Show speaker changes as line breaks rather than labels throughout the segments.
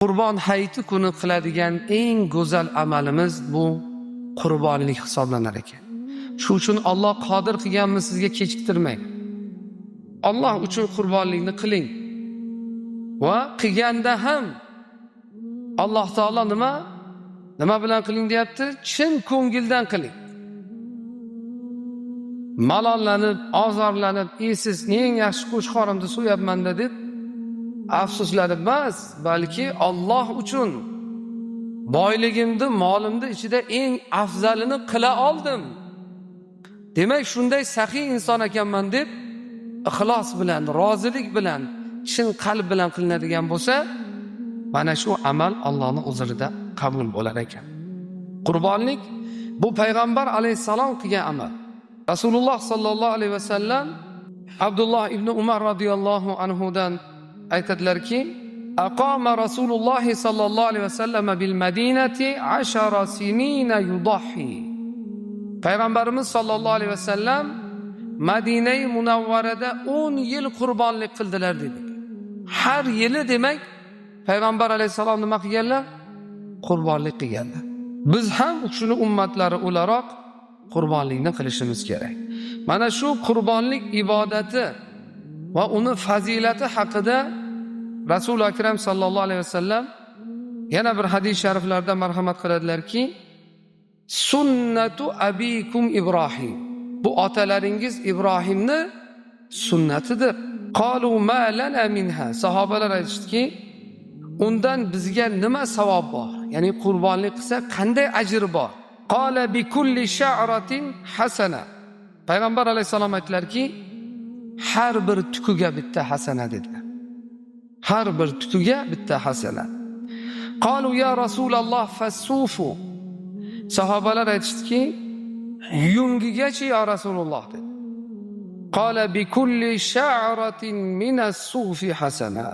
Qurbon hayiti kuni qiladigan eng go'zal amalimiz bu qurbonlik hisoblanar ekan. Shu uchun Alloh qodir qilganmi sizga kechiktirmang. Alloh uchun qurbonlikni qiling. Va qilganda ham Alloh taolo nima bilan qiling deyapti? Chin ko'ngildan qiling. Malollanib, ozorlanib, siz eng yaxshi qo'shqorimni so'yapman deb afsuslanib emas, balki Alloh uchun boyligimni, molimni ichida eng afzalini qila oldim. Demak, shunday saxiy inson ekanman deb ixlos bilan, rozilik bilan, chin qalb bilan qilinadigan bo'lsa, mana shu amal Allohning huzurida qabul bo'lar ekan. Qurbonlik bu payg'ambar alayhisalom qilgan amal. Rasululloh sallallohu alayhi vasallam Abdulloh ibn Umar radhiyallohu anhudan aytadilarki, aqama Rasululloh sallallohu alayhi vasallam bil Madinati 10 sinina yudahi. Payg'ambarimiz sallallohu alayhi vasallam Madina-i Munavvarada 10 yil qurbonlik qildilar dedi. Har yili demak payg'ambar alayhisalom nima qilganlar? Qurbonlik qilganlar. Biz ham shuni ummatlari o'laroq qurbonlikni qilishimiz kerak. Mana shu qurbonlik ibodati va uni fazilati haqida Rasul akram sallallohu alayhi vasallam yana bir hadis shariflarda marhamat qiladilarki, sunnatu abikum Ibrohim. Bu otalaringiz Ibrohimni sunnatidir. Qalu ma lana minha. Sahobalar aytishdiki, undan bizga nima savob bor? Ya'ni qurbonlik qilsa qanday ajr bor? Qala bi kulli sha'ratin hasana. Payg'ambar alayhisalom aytdilarki, har bir tukuga bitta hasana dedilar. Har bir tukuga bitta hasana. Qalu ya Rasululloh fasufu. Sahobalar aytishdiki, yungigachi ya Rasululloh dedi. Qala bi kulli sha'ratin min as-sufi hasana.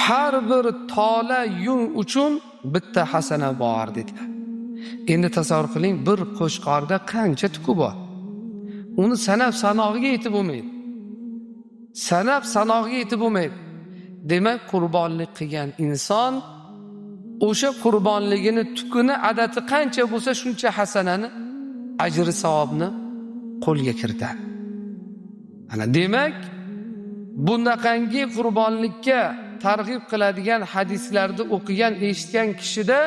Har bir tola yung uchun bitta hasana bor dedilar. Endi tasavvur qiling, bir qo'shqorda qancha tuku bor? Uni sanab sanoqga yetib bo'lmaydi. Sanab sanoqga yetib bo'lmaydi. Demak, qurbonlik qilgan inson o'sha qurbonligini tukuni adati qancha bo'lsa shuncha hasanani, ajri savobni qo'lga kiritadi. Ana demak, bunaqangi qurbonlikka targ'ib qiladigan hadislarni o'qigan, eshitgan kishida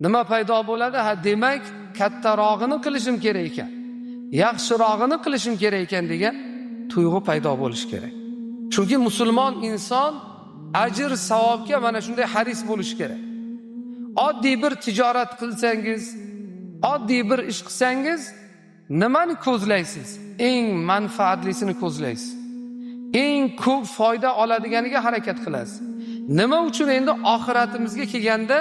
nima paydo bo'ladi? Demak, kattarog'ini qilishim kerak ekan, yaxshirog'ini qilishim kerak ekan degan tuyg'u paydo bo'lishi kerak. Chunki musulmon inson ajr savobga mana shunday haris bo'lishi kerak. Oddiy bir tijorat qilsangiz, oddiy bir ish qilsangiz, nimani ko'zlaysiz? Eng manfaatlisini ko'zlaysiz. Eng ko'p foyda oladiganiga harakat qilasiz. Nima uchun endi oxiratimizga kelganda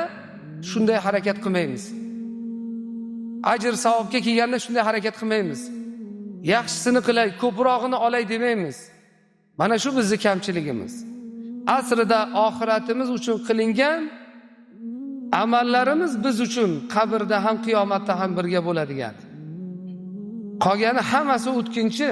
shunday harakat qilmaymiz? Ajr savobga kelganda shunday harakat qilmaymiz. Yaxshisini qilay, ko'prog'ini olay demaymiz. Mana shu bizning kamchiligimiz. Aslida oxiratimiz uchun qilingan amallarimiz biz uchun qabrda ham qiyomatda ham birga bo'ladigan. Qolgani hammasi o'tkinchi.